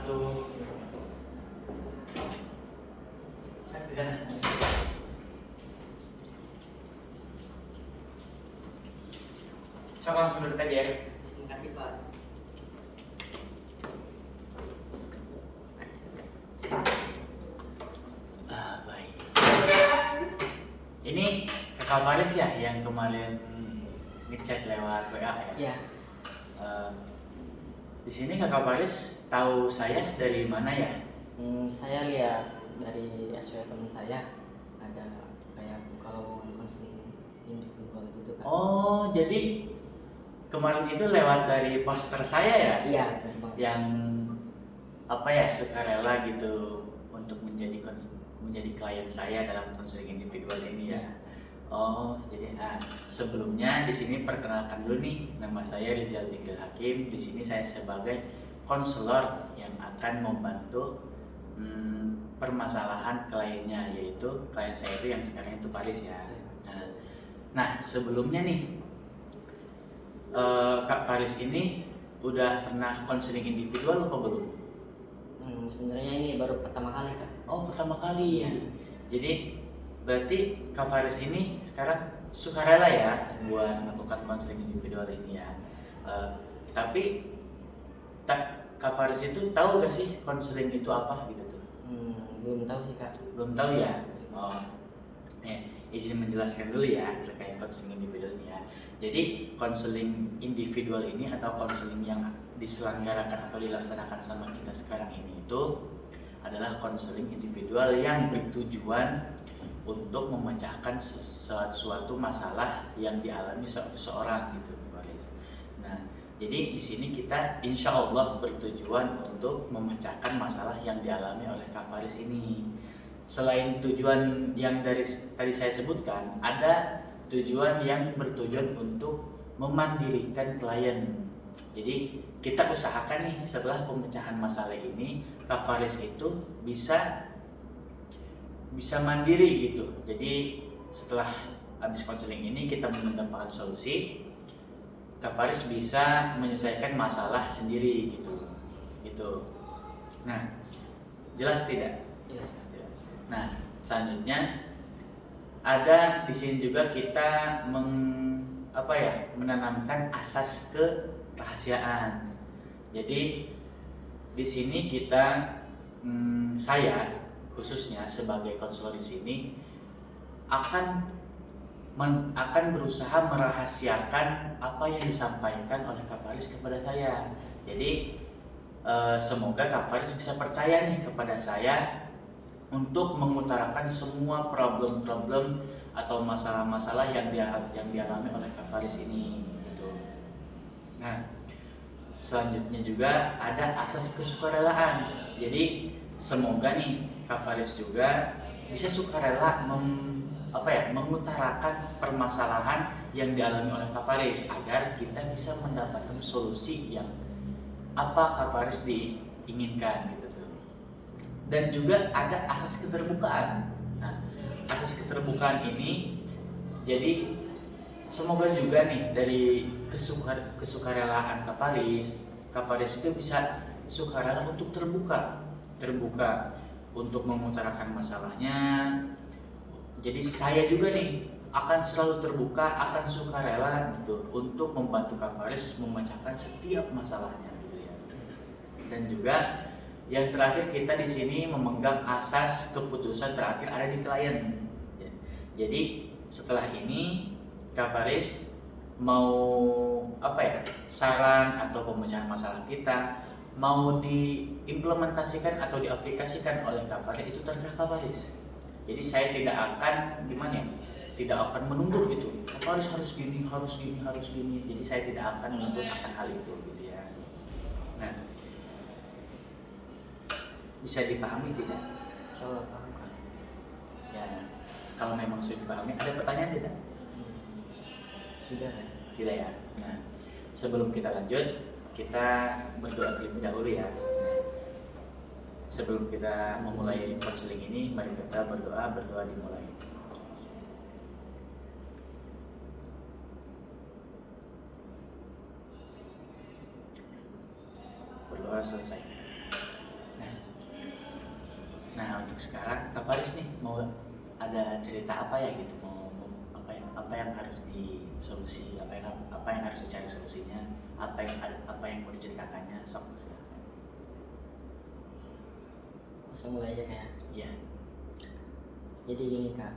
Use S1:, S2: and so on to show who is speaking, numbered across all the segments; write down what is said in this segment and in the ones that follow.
S1: masuk. Di sana. Sok langsung duduk aja ya.
S2: Terima kasih Pak.
S1: Baik. Ini Kakak Faris ya yang kemarin ngechat lewat WA ya?
S2: Iya.
S1: Di sini Kakak Faris tahu saya dari mana ya?
S2: Saya lihat dari SW teman saya ada kayak buka lowongan konseling individual gitu kan.
S1: Oh, jadi kemarin itu lewat dari poster saya ya?
S2: Iya, benar banget.
S1: Yang apa ya, sukarela gitu untuk menjadi klien saya dalam konseling individual ini ya. Oh, jadi sebelumnya di sini perkenalkan dulu nih, nama saya Rizal Tigril Hakim. Di sini saya sebagai konselor yang akan membantu permasalahan kliennya, yaitu klien saya itu yang sekarang itu Faris ya. Nah, sebelumnya nih Kak Faris ini udah pernah konseling individual apa belum?
S2: Sebenarnya ini baru pertama kali Kak.
S1: Oh, pertama kali ya. Jadi berarti Kak Faris ini sekarang sukarela ya buat melakukan konseling individual ini ya. Tapi Kak Faris itu tahu gak sih konseling itu apa gitu tuh?
S2: Belum tahu sih Kak.
S1: Belum tahu ya. Oh, izin menjelaskan dulu ya terkait konseling individual ini ya. Jadi konseling individual ini atau konseling yang diselenggarakan atau dilaksanakan sama kita sekarang ini itu adalah konseling individual yang bertujuan untuk memecahkan suatu masalah yang dialami seseorang gitu, Faris. Nah, jadi di sini kita insya Allah bertujuan untuk memecahkan masalah yang dialami oleh Kak Faris ini. Selain tujuan yang tadi saya sebutkan, ada tujuan yang bertujuan untuk memandirikan klien. Jadi kita usahakan nih setelah pemecahan masalah ini, Kak Faris itu bisa mandiri gitu. Jadi setelah habis konseling ini kita mendapatkan solusi, Kak Faris bisa menyelesaikan masalah sendiri gitu. Nah, jelas tidak?
S2: Jelas.
S1: Nah, selanjutnya ada di sini juga kita menanamkan asas kerahasiaan. Jadi di sini kita saya khususnya sebagai konselor di sini akan berusaha merahasiakan apa yang disampaikan oleh Kak Faris kepada saya. Jadi semoga Kak Faris bisa percaya nih kepada saya untuk mengutarakan semua problem-problem atau masalah-masalah yang dialami oleh Kak Faris ini gitu. Nah, selanjutnya juga ada asas kesukarelaan. Jadi semoga nih Kak Faris juga bisa sukarela mengutarakan permasalahan yang dialami oleh Kak Faris agar kita bisa mendapatkan solusi yang apa Kak Faris diinginkan gitu tuh. Dan juga ada asas keterbukaan. Nah, asas keterbukaan ini jadi semoga juga nih dari kesukarelaan Kak Faris itu bisa sukarela untuk terbuka untuk mengutarakan masalahnya. Jadi saya juga nih akan selalu terbuka, akan sukarela gitu untuk membantu Kak Faris memecahkan setiap masalahnya gitu ya. Dan juga yang terakhir kita di sini memegang asas keputusan terakhir ada di klien. Jadi setelah ini Kak Faris mau saran atau pemecahan masalah kita mau diimplementasikan atau diaplikasikan oleh Kak Faris itu terserah Kak Faris. Jadi saya tidak akan tidak akan menuntut gitu. Kak Faris harus gini. Jadi saya tidak akan menuntut akan hal itu gitu ya. Nah, bisa dipahami tidak?
S2: Insyaallah paham Kak.
S1: Ya, kalau memang sudah dipahami, ada pertanyaan tidak?
S2: Tidak.
S1: Tidak ya. Nah, sebelum kita lanjut, kita berdoa terlebih dahulu ya. Sebelum kita memulai konseling ini, mari kita berdoa dimulai. Berdoa selesai. Nah untuk sekarang Kak Faris nih mau ada cerita apa ya gitu, apa yang harus disolusi, apa yang harus dicari solusinya, apa yang mau diceritakannya, sok silakan.
S2: Langsung mulai aja kayak.
S1: Iya.
S2: Jadi gini kak,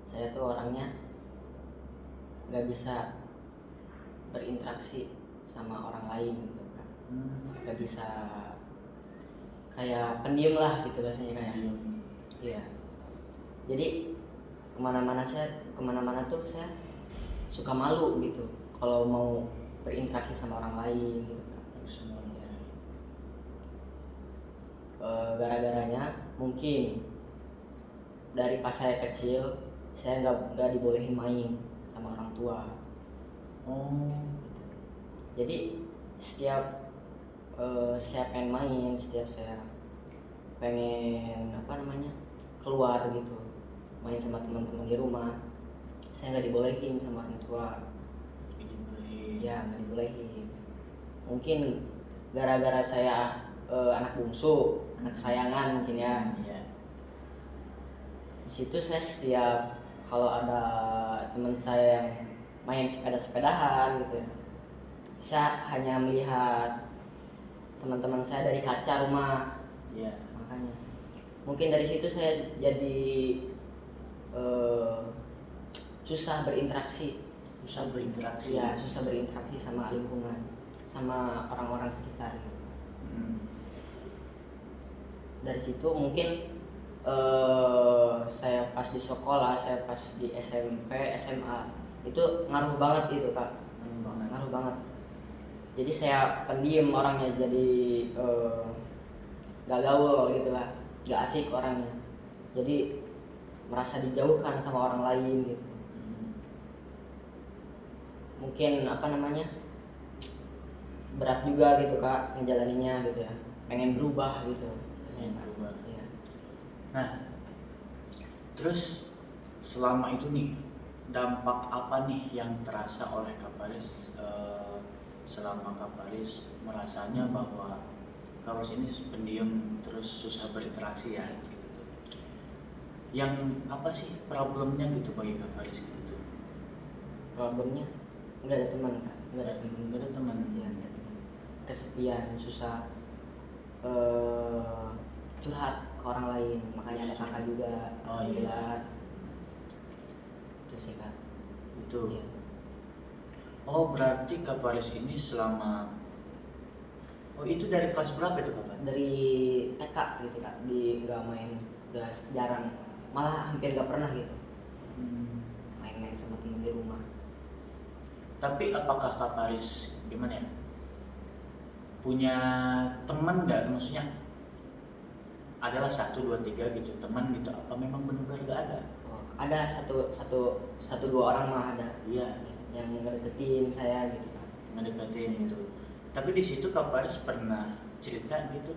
S2: saya tuh orangnya nggak bisa berinteraksi sama orang lain gitu kak. Nggak bisa, kayak pendiam lah gitu rasanya kayak. Iya. Jadi kemana-mana tuh saya suka malu gitu kalau mau berinteraksi sama orang lain gitu kan. Ya. Gara-garanya mungkin dari pas saya kecil saya nggak dibolehin main sama orang tua. Gitu. Jadi setiap saya pengen main, setiap saya pengen keluar gitu, main sama teman-teman di rumah, saya nggak dibolehin sama orang tua. Ya nggak dibolehin. Mungkin gara-gara saya anak bungsu, anak kesayangan mungkin ya. Di situ saya setiap kalau ada teman saya yang main sepeda-sepedahan gitu ya, saya hanya melihat teman-teman saya dari kaca rumah. Makanya mungkin dari situ saya jadi susah berinteraksi ya, susah berinteraksi sama lingkungan, sama orang-orang sekitar gitu. Dari situ mungkin saya pas di sekolah, saya pas di SMP, SMA itu ngaruh banget itu kak, ngaruh banget. Jadi saya pendiam orangnya, jadi gak gaul gitulah, gak asik orangnya, jadi merasa dijauhkan sama orang lain gitu. Mungkin berat juga gitu kak ngejalaninnya gitu ya, pengen berubah gitu.
S1: Pengen berubah.
S2: Ya.
S1: Nah terus selama itu nih dampak apa nih yang terasa oleh Kak Faris selama Kak Faris merasanya bahwa Kak Faris ini pendiam terus susah berinteraksi ya gitu tuh. Yang apa sih problemnya gitu bagi Kak Faris gitu tuh?
S2: Problemnya nggak ada teman kak, nggak ada teman.
S1: Nggak ada teman.
S2: Ya, nggak ada teman. Kesepian, susah curhat ke orang lain, makanya ada kakak juga.
S1: Iya.
S2: Itu sih kak.
S1: Itu.
S2: Ya.
S1: Oh berarti Kak Faris ini selama itu dari kelas berapa itu Kak?
S2: Dari TK gitu kak, nggak main, udah jarang, malah hampir nggak pernah gitu main-main sama temen di rumah.
S1: Tapi apakah Kak Faris gimana ya? Punya teman nggak? Maksudnya adalah 1, 2, 3 gitu teman gitu? Apa memang benar-benar nggak ada?
S2: Ada satu dua orang mah ada.
S1: Iya.
S2: Yang ngedeketin saya gitu kan.
S1: Ngedeketin gitu. Tapi di situ Kak Faris pernah cerita gitu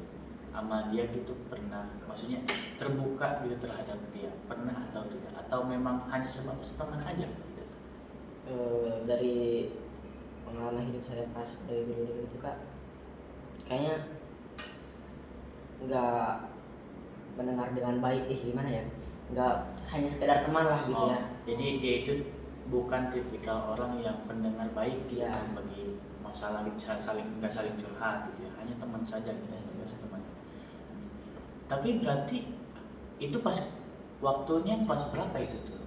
S1: sama dia gitu, pernah maksudnya terbuka gitu terhadap dia, pernah atau tidak? Atau memang hanya sebatas teman aja gitu?
S2: Dari pengalaman hidup saya pas dari dulu itu kak, kayaknya nggak mendengar dengan baik, gimana ya, nggak hanya sekedar teman lah gitu ya.
S1: Jadi dia itu bukan tipikal orang yang pendengar baik gitu
S2: ya.
S1: Bagi masalah nggak saling curhat gitu ya, hanya teman saja gitu ya, sebatas teman. Tapi berarti itu pas waktunya kelas berapa itu tuh?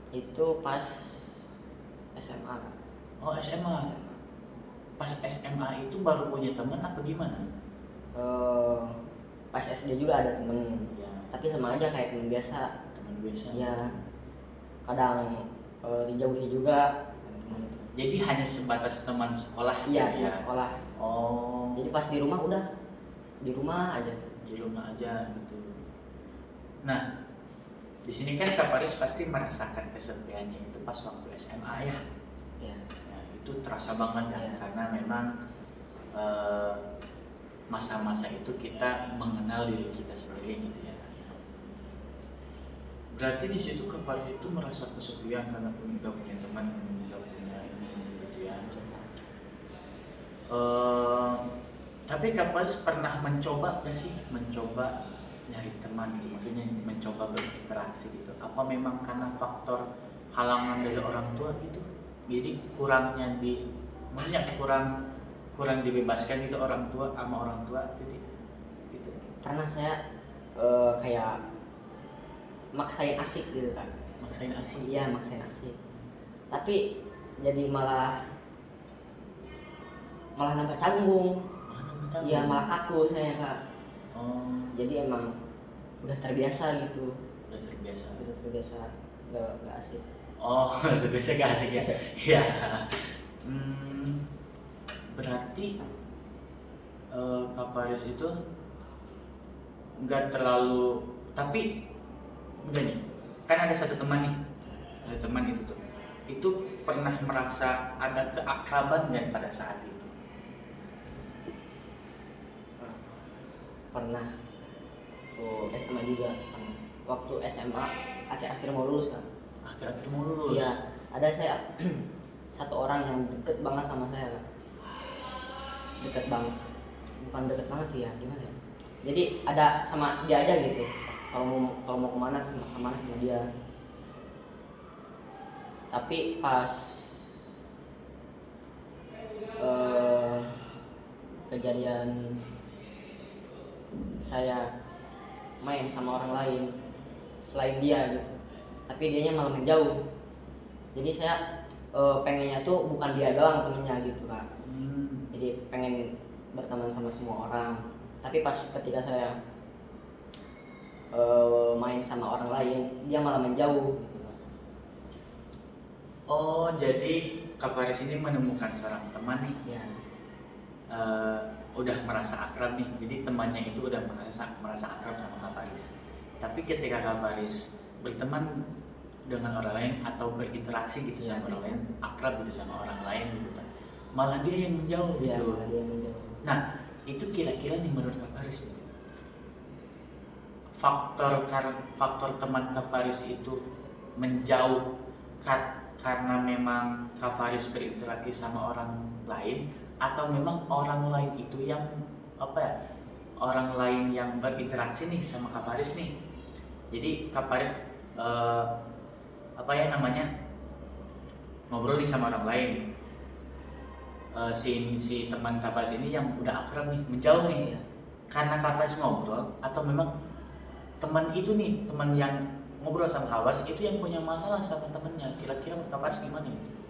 S2: Itu pas SMA kak.
S1: Oh SMA. Pas SMA itu baru punya teman apa gimana?
S2: Pas SD juga ada temen
S1: Ya.
S2: Tapi sama aja kayak temen biasa. Ya kadang dijauhi juga teman itu.
S1: Jadi hanya sebatas teman sekolah
S2: Iya,
S1: gitu
S2: teman sekolah.
S1: Oh.
S2: Jadi pas di rumah udah di rumah aja.
S1: Di rumah aja gitu. Nah, di sini kan Kak Faris pasti merasakan kesepiannya itu pas waktu SMA ya.
S2: Ya.
S1: Nah, itu terasa banget ya, karena memang masa-masa itu kita mengenal diri kita sendiri gitu ya. Berarti di situ Kak Faris itu merasa kesepian karena nggak punya teman, nggak punya ini gitu ya. Tapi Kak Faris pernah mencoba nggak sih mencoba nyari teman gitu, maksudnya mencoba berinteraksi gitu? Apa memang karena faktor halangan dari orang tua gitu? Jadi kurangnya maksudnya kurang kurang dibebaskan gitu orang tua sama orang tua jadi gitu.
S2: Pernah saya kayak maksain asik gitu kan.
S1: Maksain asik.
S2: Iya, maksain asik, tapi jadi malah nambah canggung.
S1: Mana macam?
S2: Iya, malah kaku saya Kak.
S1: Oh,
S2: Jadi emang udah terbiasa gitu,
S1: udah terbiasa.
S2: nggak asik.
S1: Oh, terbiasa gak asik ya? Iya. Hmm, berarti Kak Faris itu nggak terlalu, tapi enggak nih, kan ada satu teman nih, ada teman itu pernah merasa ada keakraban nggak pada saat itu?
S2: Pernah tuh SMA juga pernah. Waktu SMA akhir-akhir mau lulus kan.
S1: Akhir-akhir mau lulus.
S2: Iya, ada saya satu orang yang deket banget sama saya Kak. Deket banget, bukan deket banget sih ya, gimana ya, jadi ada sama dia aja gitu, kalau mau kemana sama dia. Tapi pas kejadian saya main sama orang lain selain dia gitu, tapi dianya malah menjauh. Jadi saya pengennya tuh bukan dia doang temennya gitu Kak. Jadi pengen berteman sama semua orang, tapi pas ketika saya main sama orang lain dia malah menjauh gitu Kak.
S1: Oh, jadi Kak Faris ini menemukan seorang teman nih,
S2: Ya,
S1: udah merasa akrab nih, jadi temannya itu udah merasa akrab sama Kak Faris. Tapi ketika Kak Faris berteman dengan orang lain atau berinteraksi gitu
S2: Iya,
S1: sama orang
S2: betul.
S1: lain, akrab gitu sama orang lain gitu kan, malah dia yang menjauh
S2: ya
S1: gitu.
S2: malah dia menjauh.
S1: Nah, itu kira-kira nih menurut Kak Faris nih, faktor teman Kak Faris itu menjauh karena memang Kak Faris berinteraksi sama orang lain, atau memang orang lain itu yang apa ya, orang lain yang berinteraksi nih sama Kak Faris nih. Jadi Kak Faris apa ya namanya, ngobrol nih sama orang lain, si teman Kak Faris ini yang udah akrab nih menjauh nih
S2: Iya.
S1: karena Kak Faris ngobrol, atau memang teman itu nih, teman yang ngobrol sama Kak Faris itu yang punya masalah sama temennya. Kira-kira menurut Kak Faris gimana gitu?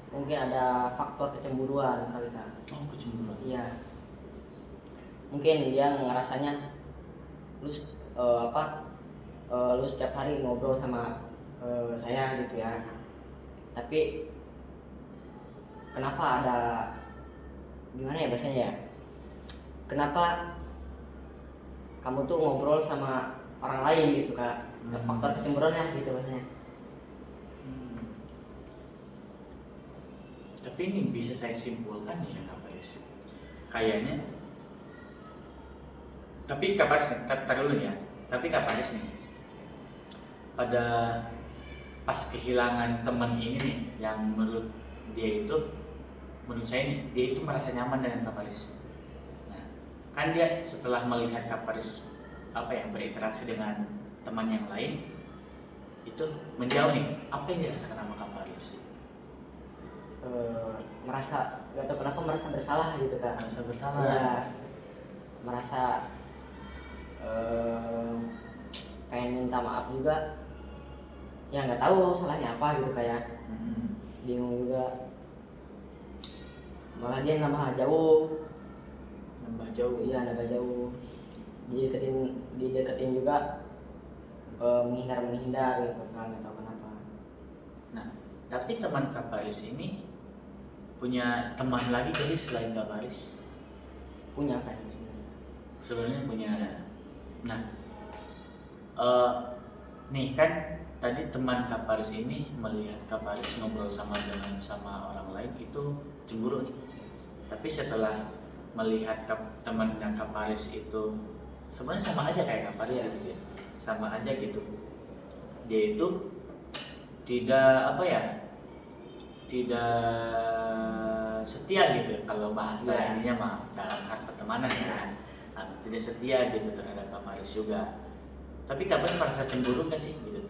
S2: Mungkin ada faktor kecemburuan kali Kak.
S1: Oh, kecemburuan.
S2: Iya, mungkin dia ngerasanya lu lu setiap hari ngobrol sama saya gitu ya, tapi kenapa ada, gimana ya bahasanya ya, kenapa kamu tuh ngobrol sama orang lain gitu Kak. Faktor kecemburuannya gitu bahasanya.
S1: Tapi ini bisa saya simpulkan ya Kak Faris, kayaknya. Tapi Kak Faris, taruh dulu ya. Tapi Kak Faris nih, pada pas kehilangan teman ini nih, yang menurut saya nih, dia itu merasa nyaman dengan Kak Faris. Nah, kan dia setelah melihat Kak Faris berinteraksi dengan teman yang lain, itu menjauh nih. Apa yang dirasakan sama Kak Faris?
S2: Merasa gak tahu kenapa merasa bersalah gitu Kak.
S1: Merasa bersalah.
S2: Iya, merasa pengen minta maaf juga, ya nggak tahu salahnya apa gitu kayak bingung juga, malah dia nambah jauh.
S1: Nambah jauh.
S2: Iya, nambah jauh, dideketin juga menghindar gitu kan, nggak tahu kenapa.
S1: Nah, tapi teman Kak Faris ini punya teman lagi jadi selain Kak Faris?
S2: Punya kan
S1: Sebenarnya punya. Nah, nih kan tadi teman Kak Faris ini melihat Kak Faris ngobrol sama orang lain itu cemburu nih. Tapi setelah melihat temannya Kak Faris itu sebenarnya sama aja kayak Kak Faris gitu ya, sama aja gitu. Dia itu tidak setia gitu kalau bahasa
S2: Iya.
S1: ininya mah dalam hal pertemanan kan. Tidak setia gitu terhadap Kak Faris juga. Tapi Kak Faris merasa cemburu nggak sih gitu?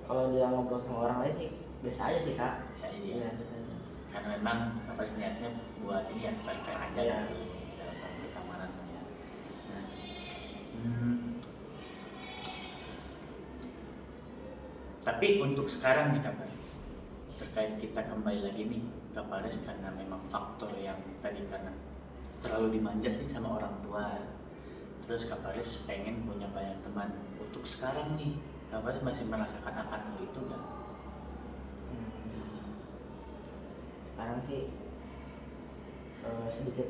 S2: Kalau dia ngobrol sama orang lain sih biasa aja sih kak.
S1: Saya dia.
S2: Iya biasa aja.
S1: Karena memang Kak Faris niatnya buat ini ya fair-fair aja
S2: Iya.
S1: gitu dalam hal pertemanan ya. Nah, hmm, tapi untuk sekarang nih Kak Faris, terkait kita kembali lagi nih Kak Faris, karena memang faktor yang tadi karena terlalu dimanja sih sama orang tua, terus Kak Faris pengen punya banyak teman. Untuk sekarang nih Kak Faris masih merasakan akan hal itu nggak?
S2: Hmm, sekarang sih sedikit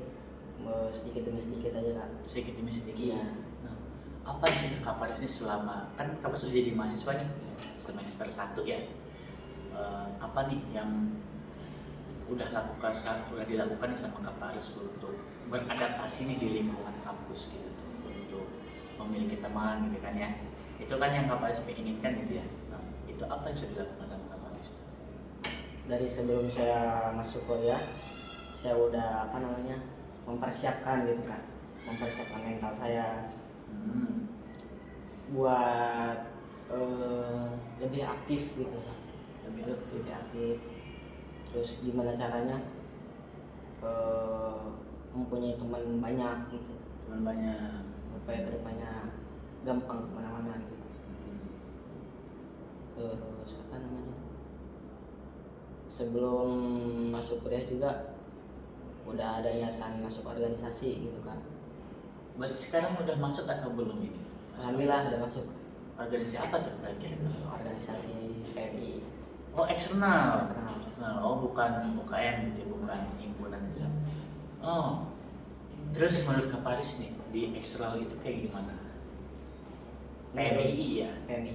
S2: sedikit demi sedikit aja kak.
S1: Sedikit demi sedikit.
S2: Iya.
S1: Nah, apa sih Kak Faris ini selama kan Kak Faris sudah jadi mahasiswa nih semester 1 ya? Apa nih yang udah dilakukan nih sama Kak Faris untuk beradaptasi nih di lingkungan kampus gitu tuh, untuk memiliki teman gitu kan ya? Itu kan yang Kak Faris inginkan gitu ya. Nah, itu apa yang sudah dilakukan sama Kak Faris?
S2: Dari sebelum saya masuk kuliah, saya udah mempersiapkan gitu kan, mempersiapkan mental saya
S1: Hmm.
S2: buat lebih aktif gitu kan,
S1: Lebih
S2: lebih aktif. Terus gimana caranya mempunyai teman banyak gitu,
S1: teman banyak.
S2: supaya kedepannya gampang kemana-mana gitu. Terus sebelum masuk kuliah juga udah ada niatan masuk organisasi gitu kan.
S1: Berarti sekarang udah masuk atau belum ini?
S2: Alhamdulillah udah masuk
S1: Organisasi apa tuh kira-kira?
S2: organisasi PMI
S1: Oh, eksternal.
S2: eksternal.
S1: Eksternal. Oh, bukan UKM gitu, bukan himpunan gitu. Oh, terus menurut Kak Faris nih di eksternal itu kayak gimana? PMI ya.
S2: PMI.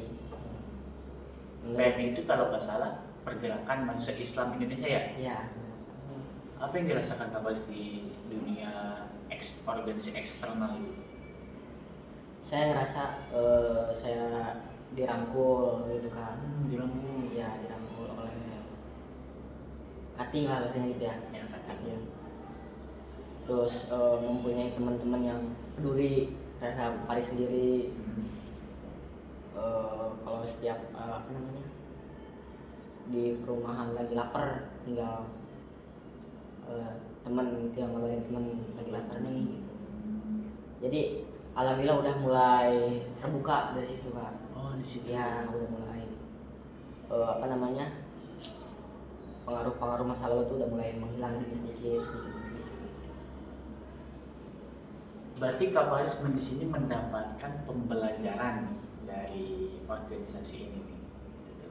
S1: PMI itu kalau nggak salah pergerakan mahasiswa Islam Indonesia ya.
S2: Ya,
S1: Apa yang dirasakan Kak Faris di dunia organisasi eksternal itu?
S2: saya ngerasa saya dirangkul gitu kan.
S1: Dirangkul.
S2: Ya, dirangkul oleh cutting lah rasanya gitu ya.
S1: Ya Kak.
S2: Cutting. Terus mempunyai teman-teman yang peduli terhadap Paris sendiri. Kalau setiap di perumahan lagi lapar, tinggal tinggal ngabarin teman lagi lapar nih gitu. Jadi alhamdulillah udah mulai terbuka dari situ kan.
S1: Oh, di situ.
S2: Ya udah mulai pengaruh-pengaruh masa lalu tuh udah mulai menghilang sedikit.
S1: Berarti Kak Faris di sini mendapatkan pembelajaran dari organisasi ini nih. Gitu.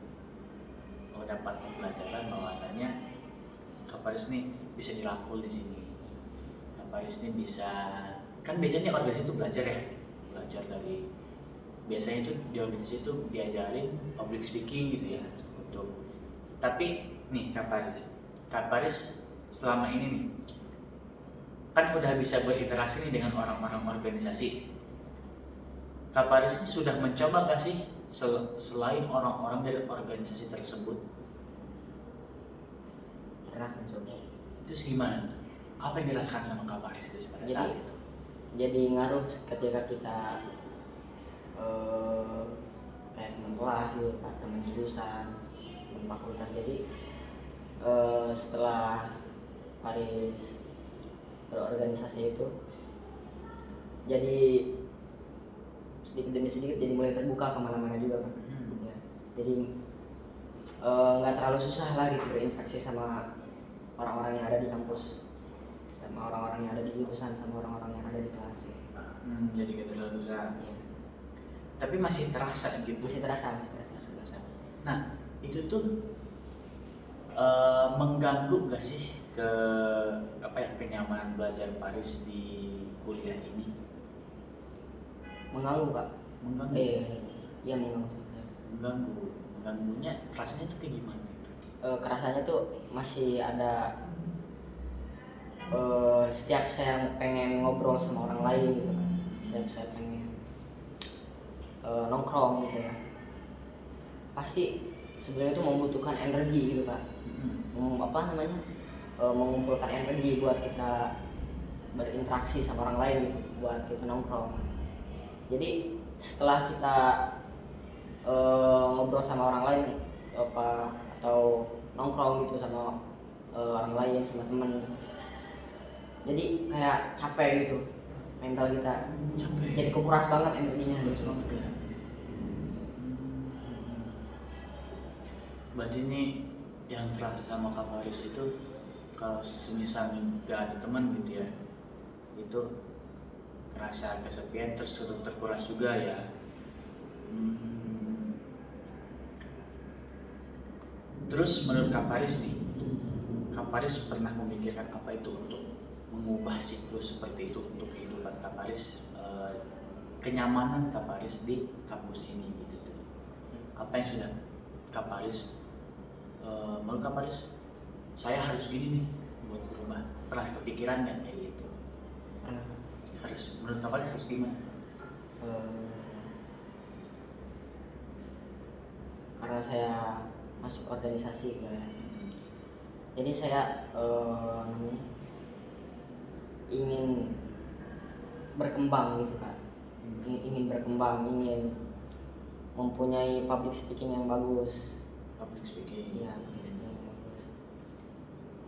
S1: Oh, dapat pembelajaran bahwasanya Kak Faris nih bisa dirangkul di sini. Kak Faris nih bisa, kan biasanya organisasi itu belajar ya, belajar dari biasanya itu di organisasi itu diajarin public speaking gitu ya. Untuk tapi nih Kak Faris selama ini nih kan udah bisa berinteraksi nih dengan orang-orang organisasi. Kak Faris ini sudah mencoba gak sih selain orang-orang dari organisasi tersebut?
S2: Pernah mencoba.
S1: Terus gimana tuh? Apa yang dirasakan sama Kak Faris tuh pada saat itu?
S2: Jadi ngaruh ketika kita kayak teman kelas gitu, teman jurusan, teman fakultas. Jadi setelah Paris berorganisasi itu, jadi sedikit demi sedikit jadi mulai terbuka kemana-mana juga kan. Ya, jadi nggak terlalu susah lah gitu berinteraksi sama orang-orang yang ada di kampus, sama orang-orang yang ada di jurusan, sama orang-orang yang ada di kelas.
S1: Jadi gak terlalu susah.
S2: Ya.
S1: Tapi masih terasa gitu.
S2: Masih terasa.
S1: Nah, itu tuh mengganggu gak sih ke kenyamanan belajar Faris di kuliah ini?
S2: Mengganggu kak.
S1: Mengganggu.
S2: Iya mengganggu.
S1: Mengganggunya rasanya tuh kayak gimana?
S2: Kerasanya tuh masih ada setiap saya pengen ngobrol sama orang lain gitu kan, setiap saya pengen nongkrong gitu ya, pasti sebenarnya itu membutuhkan energi gitu kan. mengumpulkan energi buat kita berinteraksi sama orang lain gitu, buat kita nongkrong. Jadi setelah kita ngobrol sama orang lain atau nongkrong gitu sama orang lain, sama temen, jadi kayak capek gitu mental kita,
S1: Capek.
S2: jadi kekuras banget energinya
S1: Bagus
S2: gitu.
S1: banget ya. Berarti ini yang terasa sama Kak Faris itu kalau semisal nggak ada teman gitu ya, itu kerasa kesepian terus terkuras juga ya. Terus menurut Kak Faris nih, Kak Faris pernah memikirkan apa itu untuk mengubah siklus seperti itu untuk kehidupan Kak Faris, kenyamanan Kak Faris di kampus ini gitu tuh. Apa yang sudah Kak Faris, menurut Kak Faris, saya harus gini nih buat berubah. Pernah kepikiran nggak kayak gitu? Harus, menurut Kak Faris harus gimana?
S2: Karena saya masuk organisasi kayak, jadi saya namanya ingin berkembang gitu kan, ingin berkembang, ingin mempunyai public speaking yang bagus.
S1: Public speaking.
S2: Iya, public speaking yang bagus,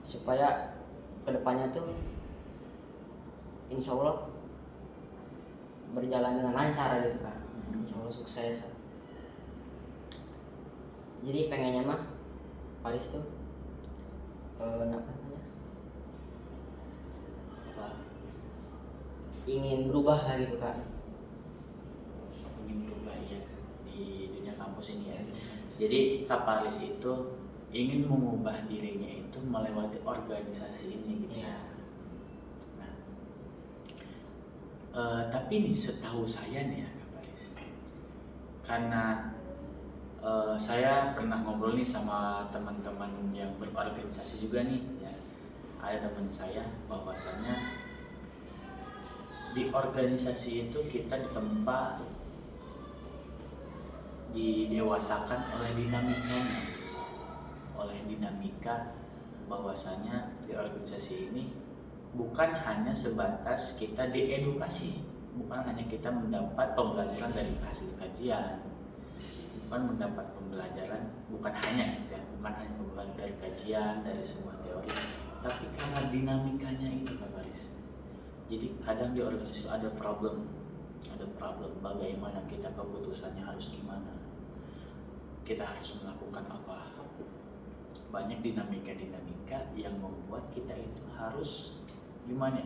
S2: supaya kedepannya tuh insya Allah berjalan dengan lancar gitu kan, insya Allah sukses. Jadi pengennya mah Faris tuh apa namanya, ingin berubah lah gitu kan.
S1: Ingin berubah ya di dunia kampus ini ya. Jadi Kak Faris itu ingin mengubah dirinya itu melewati organisasi ini gitu ya. Nah, tapi nih setahu saya nih ya Kak Faris, karena saya pernah ngobrol nih sama teman-teman yang berorganisasi juga nih ya. Ada teman saya bahwasanya di organisasi itu kita ditempa, didewasakan oleh dinamikanya, oleh dinamika bahwasanya di organisasi ini bukan hanya sebatas kita diedukasi, bukan hanya kita mendapat pembelajaran dari hasil kajian, bukan mendapat pembelajaran, bukan hanya gitu ya, bukan hanya pembelajaran dari kajian, dari semua teori, tapi karena dinamikanya itu Kak Faris. Jadi kadang di organisasi ada problem bagaimana kita keputusannya harus gimana, kita harus melakukan apa. Banyak dinamika yang membuat kita itu harus gimana ya,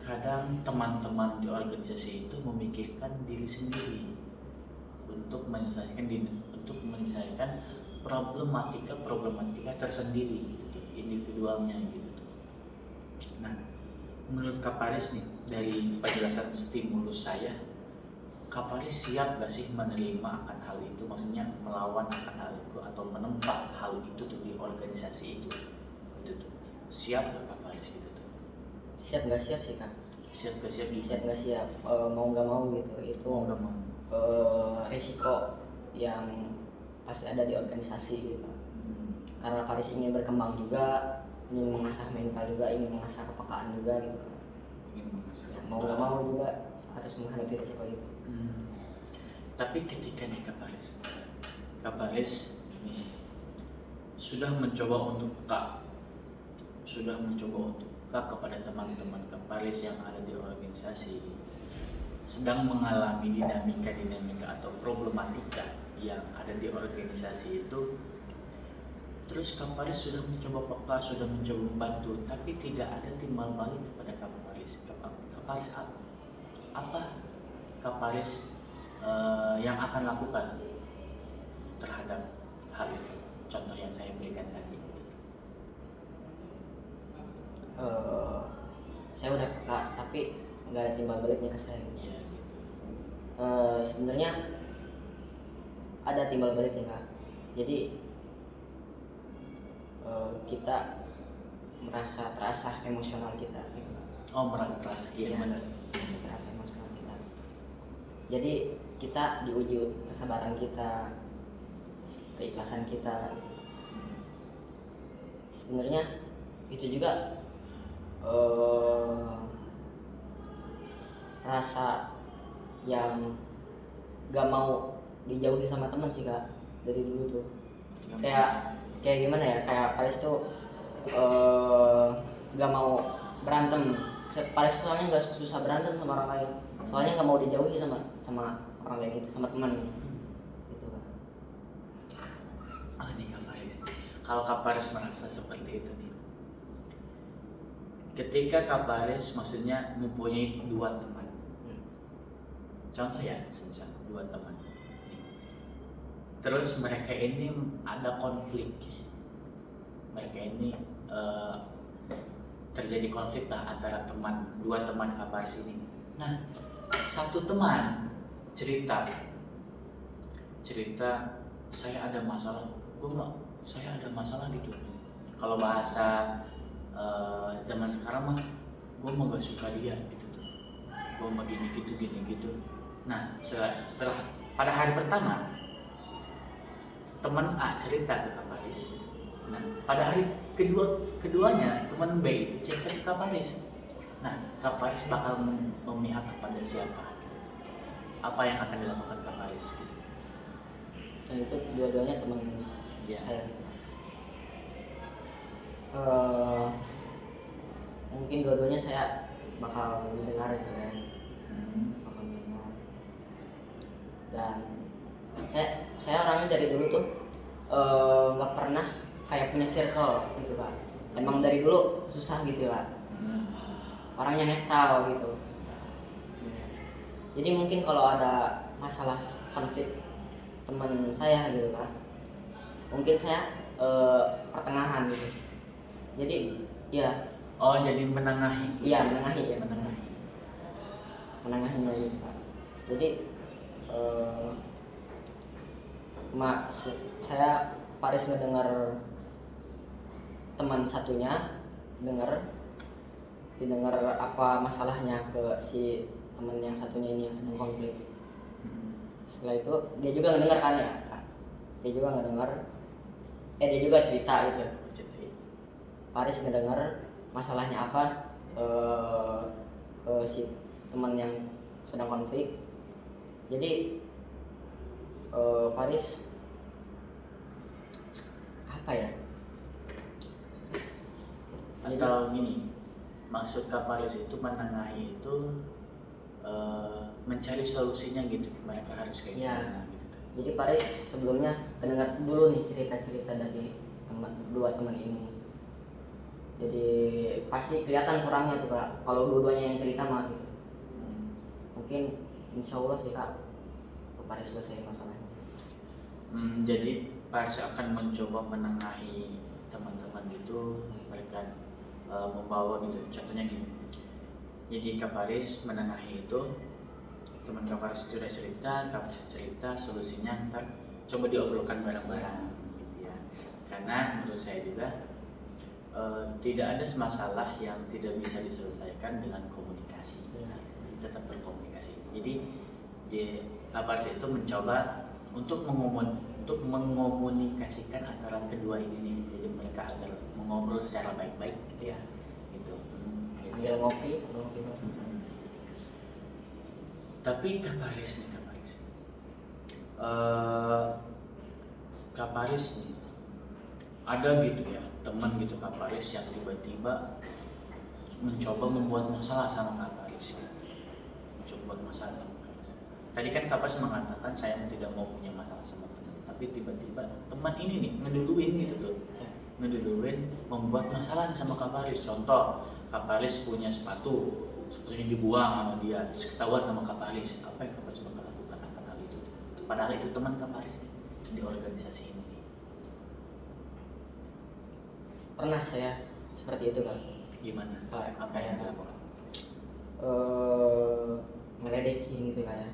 S1: kadang teman-teman di organisasi itu memikirkan diri sendiri untuk menyelesaikan problematika tersendiri gitu tuh, individualnya gitu tuh. Nah, menurut Kak Faris nih, dari penjelasan stimulus saya, Kak Faris siap gak sih menerima akan hal itu, maksudnya melawan akan hal itu atau menempa hal itu tuh di organisasi itu gitu tuh. Siap gak Kak Faris gitu tuh?
S2: Siap nggak siap sih kan?
S1: Siap gak siap gitu?
S2: Siap nggak siap, mau nggak mau gitu, itu
S1: Mau gak mau.
S2: risiko yang pasti ada di organisasi gitu. Karena Faris ingin berkembang juga, ingin mengasah mental juga, ingin mengasah kepekaan juga gitu kan.
S1: Ingin mengasah
S2: Ya, mau nggak mau juga harus menghadapi risiko itu.
S1: Tapi ketika nih Kak Faris nih sudah mencoba untuk peka kepada teman-teman Kak Faris yang ada di organisasi, sedang mengalami dinamika atau problematika yang ada di organisasi itu, terus Kak Faris sudah mencoba peka, sudah mencoba membantu, tapi tidak ada timbal balik kepada Kak Faris. Kak Faris apa Kak Faris yang akan lakukan terhadap hal itu? Contoh yang saya berikan tadi.
S2: Saya udah peka, tapi nggak ada timbal baliknya ke saya.
S1: Iya gitu.
S2: Sebenarnya ada timbal baliknya Kak. Jadi kita merasa terasah emosional kita gitu Kak.
S1: Oh, merasa terasa, iya benar.
S2: Terasa emosional kita. Jadi kita diuji kesabaran kita, keikhlasan kita. sebenarnya itu juga eh, rasa yang gak mau dijauhi sama teman sih kak dari dulu tuh. Kayak gimana ya, kayak Paris tuh gak mau berantem. Paris soalnya gak susah berantem sama orang lain, soalnya gak mau dijauhi sama orang lain itu, sama teman gitu kan.
S1: Nih Kak Faris, kalau Kak Faris merasa seperti itu nih, ketika Kak Faris maksudnya mempunyai 2 teman, contoh ya, semisal 2 teman nih. Terus mereka ini ada konflik, mereka ini terjadi konflik lah antara 2 teman Kak Faris ini. Nah, satu teman cerita saya ada masalah, saya ada masalah gitu. Kalau bahasa zaman sekarang mah, gue mau gak suka dia gitu tuh, gue mau gini gitu. Nah, setelah pada hari pertama teman A cerita ke Kak Faris. Nah, pada hari keduanya teman B itu cerita ke Kak Faris. Nah, Kak Faris bakal memihak kepada siapa gitu. Apa yang akan dilakukan Kak Faris gitu.
S2: Nah itu dua-duanya teman
S1: Ya.
S2: saya. Mungkin dua-duanya saya bakal mendengar gitu kan, bakal mendengar. Dan saya orangnya dari dulu tuh nggak pernah kayak punya circle gitu kan. Emang dari dulu susah gitu ya, orangnya netral gitu. Jadi mungkin kalau ada masalah konflik teman saya gitu kan, mungkin saya pertengahan gitu. Jadi ya,
S1: Oh, jadi menengahi.
S2: iya menengahi ya,
S1: Menengahi.
S2: menengahinya gitu kan. Jadi saya Paris ngedengar teman satunya, didengar apa masalahnya ke si teman yang satunya ini yang sedang konflik. Setelah itu dia juga ngedengar kan ya Kak? Dia juga cerita gitu. Paris ngedengar masalahnya apa ke si teman yang sedang konflik. Jadi Paris apa ya?
S1: Atau gini, maksud Kak Faris itu menengahi itu mencari solusinya gitu, mereka harus kayak
S2: Iya.
S1: gimana gitu.
S2: Jadi Paris sebelumnya mendengar dulu nih cerita-cerita dari dua teman ini. Jadi pasti kelihatan kurangnya tuh Kak, kalau dua-duanya yang cerita mah gitu. Mungkin insya Allah sih Kak, Paris selesai masalahnya.
S1: Jadi Paris akan mencoba menengahi teman-teman itu, mereka membawa gitu. Contohnya gini, jadi Kak Faris menengahi itu, teman Kak Faris sudah cerita, Kak Faris cerita, solusinya ntar coba diobrolkan bareng-bareng gitu ya. Karena menurut saya juga tidak ada masalah yang tidak bisa diselesaikan dengan komunikasi. Tetap berkomunikasi. Jadi Kak Faris itu mencoba untuk mengomunikasikan antara kedua ini nih, jadi mereka agar mengobrol secara baik-baik gitu ya, gitu.
S2: Sambil ngopi.
S1: Tapi Kak Faris nih, Kak Faris nih, ada gitu ya teman gitu Kak Faris yang tiba-tiba mencoba membuat masalah sama Kak Faris gitu. Mencoba buat masalah sama Kak Faris. Tadi kan Kak Faris mengatakan saya tidak mau punya masalah sama teman, tapi tiba-tiba teman ini nih ngeduluin gitu tuh, ngeduluin membuat masalah sama Kak Faris. Contoh, Kak Faris punya sepatunya dibuang sama dia, terus ketahuan sama Kak Faris. Apa yang Kak Faris bakal lakukan akan hal itu? Padahal itu teman Kak Faris nih di organisasi ini.
S2: Pernah saya seperti itu Kak.
S1: Gimana?
S2: Kayak
S1: Apa yang dilakukan?
S2: Ngeledekin gitu kayak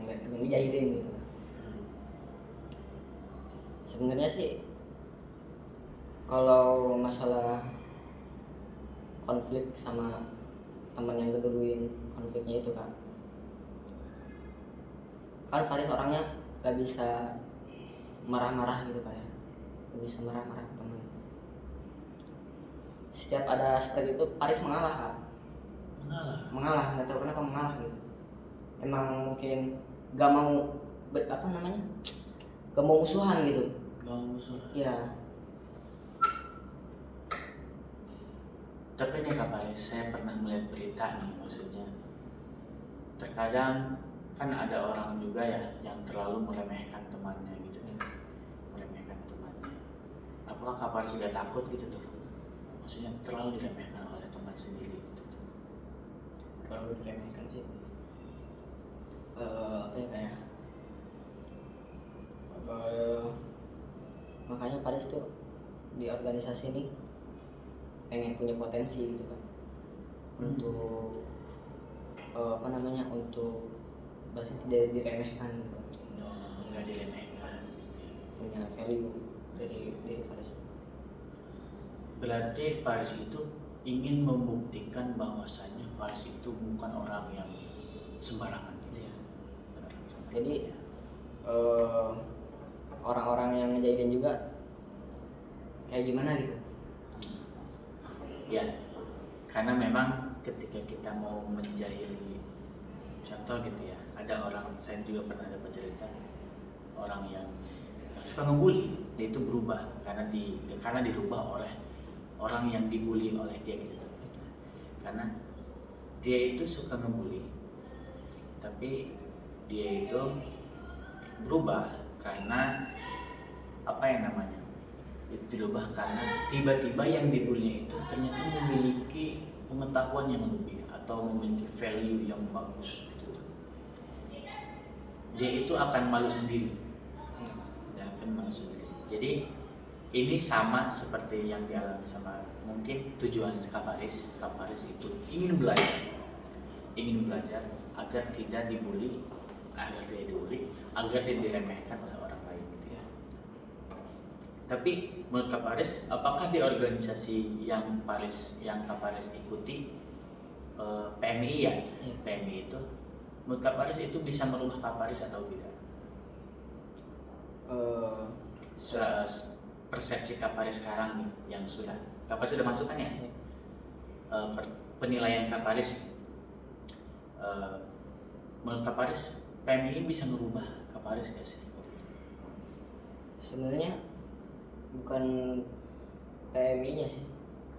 S2: ngejahilin gitu. Sebenarnya sih kalau masalah konflik sama teman yang ngeduluin konfliknya itu kan Faris orangnya gak bisa marah-marah gitu kayak, gak bisa marah-marah ke teman. setiap ada seperti itu Paris mengalah Kak.
S1: Mengalah.
S2: Nggak tahu kenapa mengalah gitu. Emang mungkin gak mau gak mau musuhan gitu.
S1: Gak musuh.
S2: Ya.
S1: Tapi nih Kak Paris, saya pernah melihat berita nih, maksudnya terkadang kan ada orang juga ya yang terlalu meremehkan temannya gitu, meremehkan temannya. Apakah Kak Paris gak takut gitu tuh? Maksudnya terlalu diremehkan oleh teman sendiri gitu tuh.
S2: Terlalu diremehkan sih. Apa ya kayak makanya Paris tuh di organisasi ini pengen punya potensi gitu kan untuk untuk bahasa tidak diremehkan gitu,
S1: Nggak diremehkan gitu ya.
S2: punya value dari Paris.
S1: Berarti Paris itu ingin membuktikan bahwasannya Paris itu bukan orang yang sembarangan gitu ya.
S2: Jadi orang-orang yang ngejahilin juga kayak gimana gitu.
S1: Ya, karena memang ketika kita mau menjahili, contoh gitu ya, ada orang, saya juga pernah dapat cerita orang yang suka ngebully, dia itu berubah karena dirubah oleh orang yang dibully oleh dia gitu. Karena dia itu suka ngebully, tapi dia itu berubah karena apa yang namanya? Itu dirubah karena tiba-tiba yang dibully itu ternyata memiliki pengetahuan yang lebih atau memiliki value yang bagus gitu. Dia itu akan malu sendiri. Dia akan malu sendiri. Jadi ini sama seperti yang dialami sama mungkin tujuan Kak Paris itu ingin belajar agar tidak dibully, agar tidak diremehkan oleh orang lain gitu ya. Tapi menurut Kak Paris, apakah di organisasi yang Kak Paris ikuti, PMI ya, PMI itu, menurut Kak Paris itu bisa merubah Kak Paris atau tidak? Persepsi Kak Paris sekarang nih, yang Kak Paris sudah masuk kan ya? Penilaian Kak Paris, menurut Kak Paris, PMI bisa merubah Kak Paris nggak sih?
S2: Sebenarnya bukan PMI-nya sih,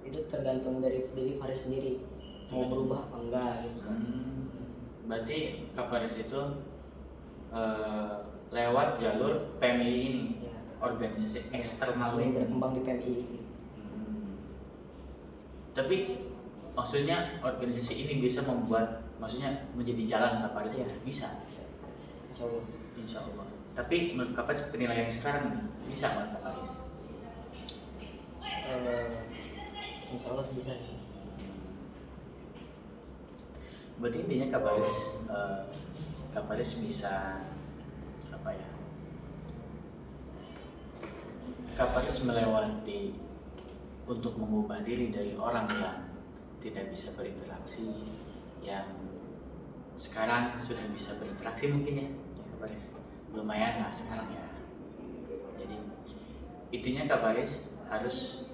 S2: itu tergantung dari Faris sendiri mau berubah apa enggak gitu kan.
S1: Berarti Kak Faris itu lewat jalur PMI ini ya, organisasi eksternal
S2: yang berkembang di PMI.
S1: Tapi maksudnya organisasi ini bisa maksudnya menjadi jalan Kak Faris ya? Bisa. Insya Allah. Tapi menurut Kak Faris penilaian sekarang ini bisa Kak Faris?
S2: Insya Allah bisa.
S1: Berarti intinya Kak Faris bisa apa ya? Kak Faris melewati untuk mengubah diri dari orang yang tidak bisa berinteraksi, yang sekarang sudah bisa berinteraksi mungkin ya Kak Faris. Lumayan lah sekarang ya. Jadi intinya Kak Faris harus,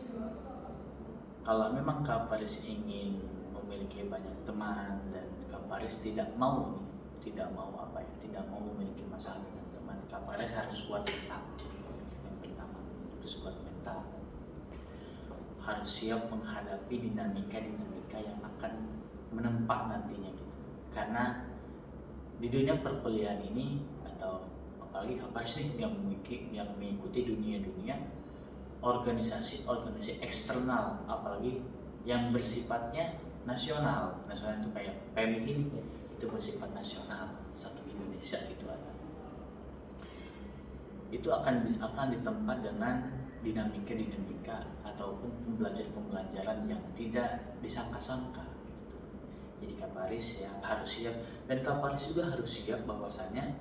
S1: kalau memang Kak Faris ingin memiliki banyak teman dan Kak Faris tidak mau memiliki masalah dengan teman, Kak Faris harus kuat mental. Yang pertama harus kuat mental, harus siap menghadapi dinamika yang akan menempa nantinya gitu. Karena di dunia perkuliahan ini, atau apalagi Kak Faris nih yang mengikuti dunia organisasi eksternal, apalagi yang bersifatnya nasional itu kayak PMI ini itu bersifat nasional, satu Indonesia itu ada. Itu akan ditempa dengan dinamika ataupun pembelajaran yang tidak disangka-sangka gitu. Jadi Kak Faris ya harus siap, dan Kak Faris juga harus siap bahwasannya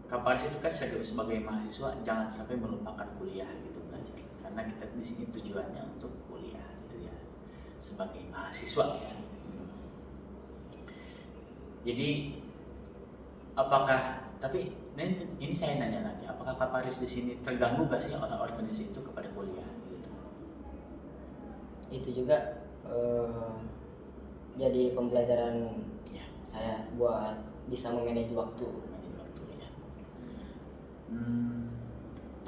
S1: Kak Faris itu kan sebagai mahasiswa jangan sampai melupakan kuliah gitu belajar, karena kita di sini tujuannya untuk kuliah gitu ya, sebagai mahasiswa ya. Jadi tapi ini saya nanya lagi, apakah Kak Faris di sini terganggu gak sih orang organisasi itu kepada kuliah gitu?
S2: itu juga jadi pembelajaran
S1: Ya,
S2: saya buat bisa memanage waktu.
S1: manage waktu ya.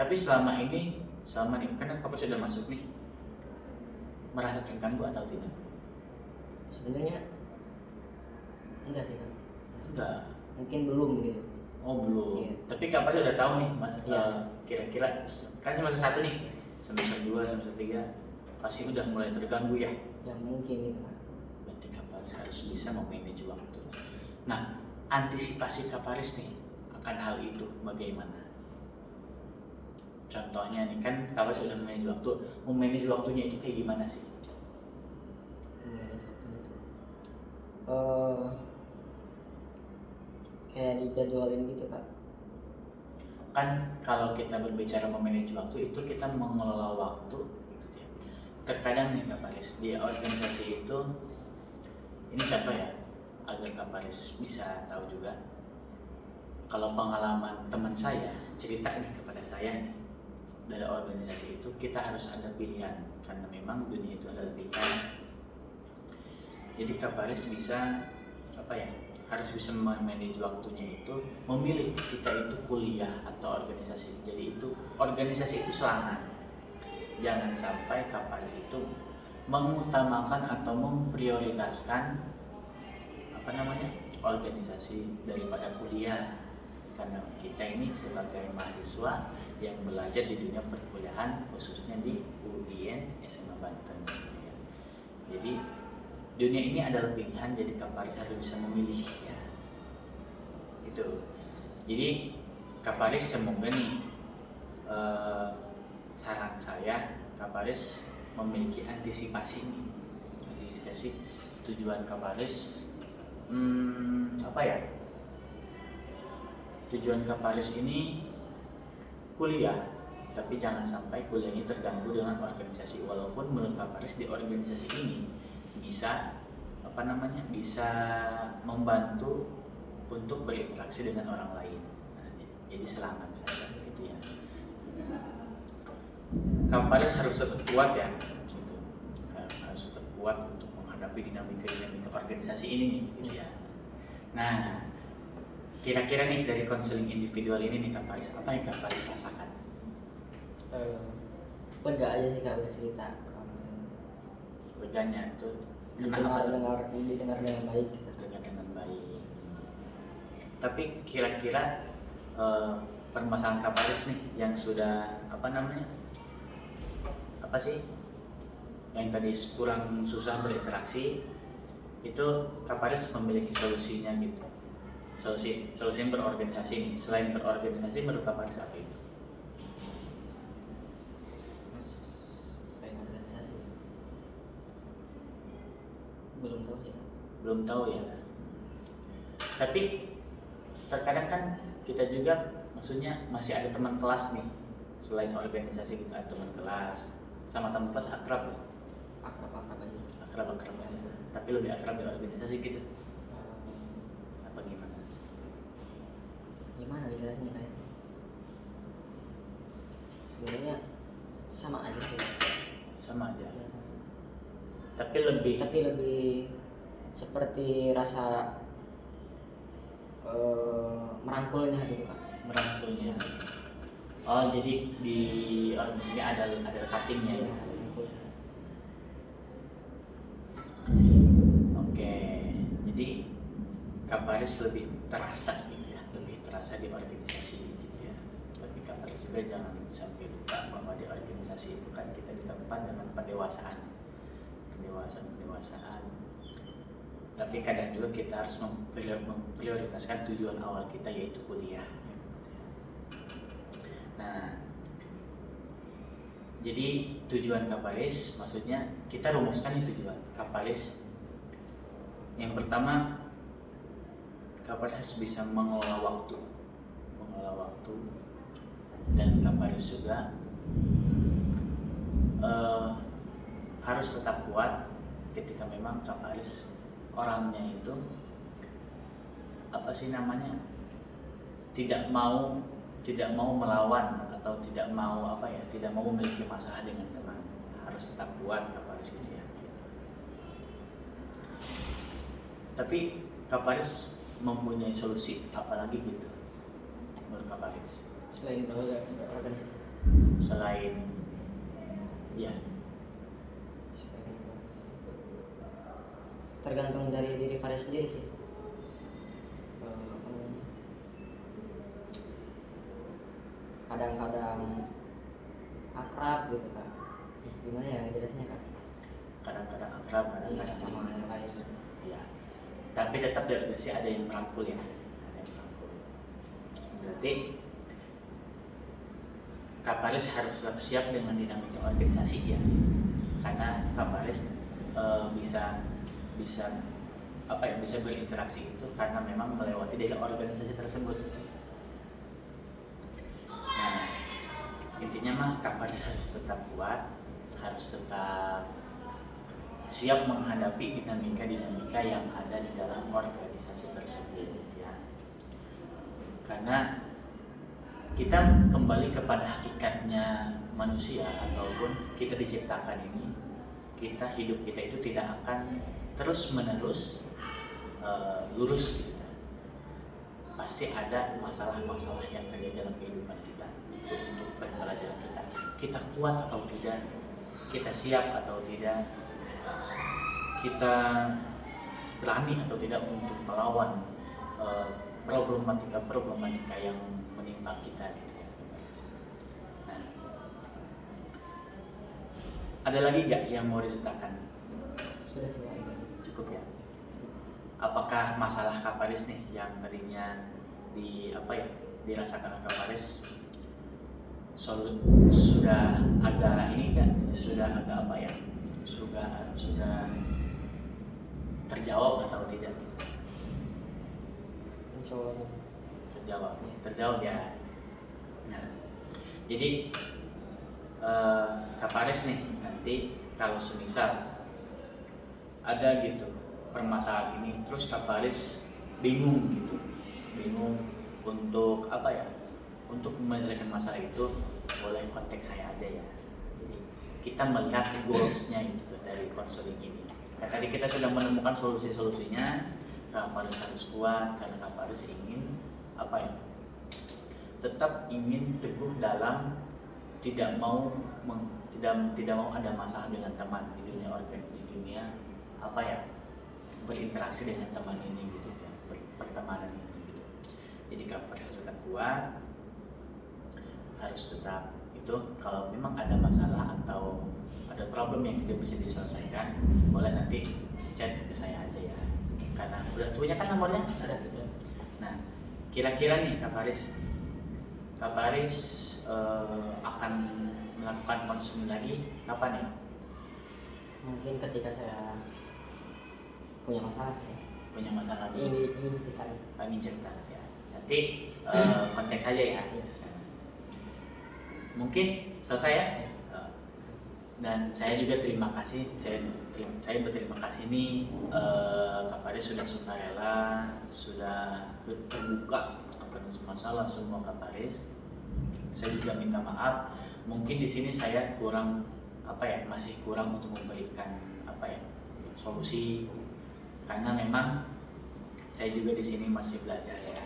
S1: Tapi selama nih karena kamu sudah masuk nih, merasa terganggu atau tidak?
S2: Sebenarnya enggak sih kan,
S1: Enggak.
S2: mungkin belum gitu.
S1: Oh belum.
S2: Iya.
S1: Tapi kapan sudah tahu nih mas?
S2: Iya.
S1: Kira-kira kan semester 1 nih, semester 2, semester 3 pasti udah mulai terganggu ya.
S2: Ya mungkin gitu kan.
S1: Berarti Kaparis harus bisa memanage waktu. Nah, antisipasi Kaparis nih akan hal itu bagaimana? Contohnya nih kan Kaparis sudah memanage waktunya itu kayak gimana sih?
S2: Kayak dijadwalin gitu kan.
S1: Kan kalau kita berbicara memanage waktu itu kita mengelola waktu gitu ya. Terkadang nih Kaparis di organisasi itu, ini contoh ya agar Kaparis bisa tahu juga. Kalau pengalaman teman saya cerita nih kepada saya nih, dari organisasi itu kita harus ada pilihan karena memang dunia itu adalah pilihan. Jadi Kaparis bisa harus bisa memanage waktunya itu, memilih kita itu kuliah atau organisasi. Jadi itu organisasi itu selangan. Jangan sampai Kaparis itu mengutamakan atau memprioritaskan organisasi daripada kuliah. Karena kita ini sebagai mahasiswa yang belajar di dunia perkuliahan, khususnya di UIN SMA Banten gitu ya. Jadi dunia ini adalah pilihan, jadi Kaparis harus bisa memilih ya. Gitu. Jadi Kaparis semoga nih saran saya, Kaparis memiliki antisipasi tujuan Kaparis tujuan Kaparis ini kuliah, tapi jangan sampai kuliah ini terganggu dengan organisasi. Walaupun menurut Kaparis di organisasi ini bisa bisa membantu untuk berinteraksi dengan orang lain. Nah, jadi selangan saya gitu ya. Kaparis harus tetap kuat ya, gitu. Harus tetap kuat untuk menghadapi dinamika organisasi ini gitu ya. Nah, kira-kira nih dari konseling individual ini nih Kaparis, apa yang Kaparis rasakan?
S2: Lega aja sih Kak udah cerita.
S1: Leganya tuh
S2: Didengar dengan baik gitu.
S1: Dengar dengan baik. Tapi kira-kira permasalahan Kaparis nih yang sudah yang tadi kurang susah berinteraksi, itu Kaparis memiliki solusinya gitu. Solusi yang berorganisasi nih. Selain berorganisasi, menurut Kaparis apa itu?
S2: Selain organisasi belum tahu sih.
S1: Belum tahu ya. Tapi terkadang kan kita juga maksudnya masih ada teman kelas nih. Selain organisasi kita ada teman kelas, sama teman kelas akrab ya.
S2: Akrab aja.
S1: Tapi lebih akrab di organisasi gitu. Apa gimana?
S2: Gimana dijelasinnya kayak? Sebenarnya sama aja sih.
S1: Sama aja.
S2: Ya, sama.
S1: Tapi lebih
S2: seperti rasa merangkulnya gitu Kak.
S1: Merangkulnya. Oh, jadi di organisasi ini ada cuttingnya
S2: Iya,
S1: gitu.
S2: merangkulnya.
S1: Oke, jadi Kaparis lebih terasa gitu ya, lebih terasa di organisasi gitu ya. Tapi Kaparis juga jangan sampai lupa bahwa di organisasi itu kan kita ditempa dengan pendewasaan. Tapi kadang juga kita harus memprioritaskan tujuan awal kita, yaitu kuliah. Nah, jadi tujuan Kaparis, maksudnya kita rumuskan nih tujuan Kaparis. Yang pertama, Kaparis harus bisa mengelola waktu, dan Kaparis juga harus tetap kuat ketika memang Kaparis orangnya itu tidak mau melawan atau tidak mau memiliki masalah dengan teman. Harus tetap kuat Kaparis. Faris gitu ya. Tapi Kak Faris mempunyai solusi apalagi gitu menurut Kak Faris
S2: Selain berorganisasi.
S1: selain ya
S2: Tergantung dari diri Faris sendiri sih. Kadang-kadang akrab gitu Kak. Gimana ya jelasnya Kak?
S1: kadang-kadang akrab,
S2: Iya,
S1: kadang-kadang
S2: sama yang lain.
S1: ya. Tapi tetap di organisasi ada yang merangkul ya, ada yang merangkul. Berarti Kak Faris harus siap dengan dinamika organisasi ya, karena Kak Faris bisa bisa apa ya bisa berinteraksi itu karena memang melewati dari organisasi tersebut. Nah, intinya mah Kak Faris harus tetap kuat, harus tetap siap menghadapi dinamika-dinamika yang ada di dalam organisasi tersebut ya. Karena kita kembali kepada hakikatnya manusia ataupun kita diciptakan ini, kita hidup kita itu tidak akan terus menerus lurus gitu. Pasti ada masalah-masalah yang terjadi dalam kehidupan kita untuk pembelajaran kita. Kita kuat atau tidak, kita siap atau tidak, kita berani atau tidak untuk melawan problematika yang menimpa kita gitu ya. Nah, ada lagi nggak yang mau diceritakan?
S2: Sudah itu.
S1: Cukup ya. Apakah masalah Kak Faris nih yang tadinya dirasakan Kak Faris sudah agak ini kan, sudah agak sudah terjawab atau tidak gitu?
S2: Insya Allah.
S1: Terjawab ya. Nah, jadi Kak Faris nih nanti kalau semisal ada gitu permasalahan ini, terus Kak Faris bingung untuk untuk menyelesaikan masalah itu, boleh kontak saya aja ya. Jadi kita melihat goalsnya itu dari konseling ini. Nah, tadi kita sudah menemukan solusinya. Kak Faris harus kuat karena Kak Faris ingin tetap ingin teguh dalam tidak mau ada masalah dengan teman di dunia berinteraksi dengan teman ini gitu ya, pertemanan ini gitu. Jadi Kak Faris harus tetap kuat, harus tetap itu. Kalau memang ada masalah atau ada problem yang tidak bisa diselesaikan, boleh nanti chat ke saya aja ya, karena udah punya kan nomornya. Nah, kira-kira nih Kak Faris akan melakukan konseling lagi kapan ya?
S2: Mungkin ketika saya punya masalah
S1: lagi,
S2: ingin cerita.
S1: ingin cerita ya, nanti kontak saja ya. Mungkin selesai ya. Dan saya juga terima kasih, saya berterima kasih nih Kak Faris sudah sukarela, sudah terbuka akan masalah semua Kak Faris. Saya juga minta maaf, mungkin di sini saya masih kurang untuk memberikan solusi, karena memang saya juga di sini masih belajar ya.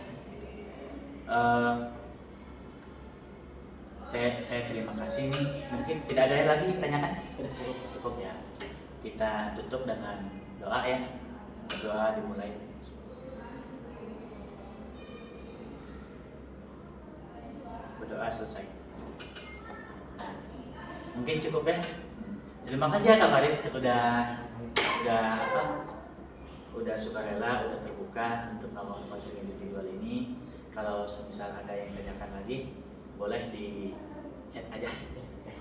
S1: Saya terima kasih nih. Mungkin tidak ada lagi yang tanyakan? Cukup ya. Kita tutup dengan doa ya. Doa dimulai. Berdoa selesai. Nah, mungkin cukup ya. Terima kasih ya Kak Faris udah sukarela, udah terbuka untuk melakukan konseling individual ini. Kalau misal ada yang tanyakan lagi, boleh di chat aja ya.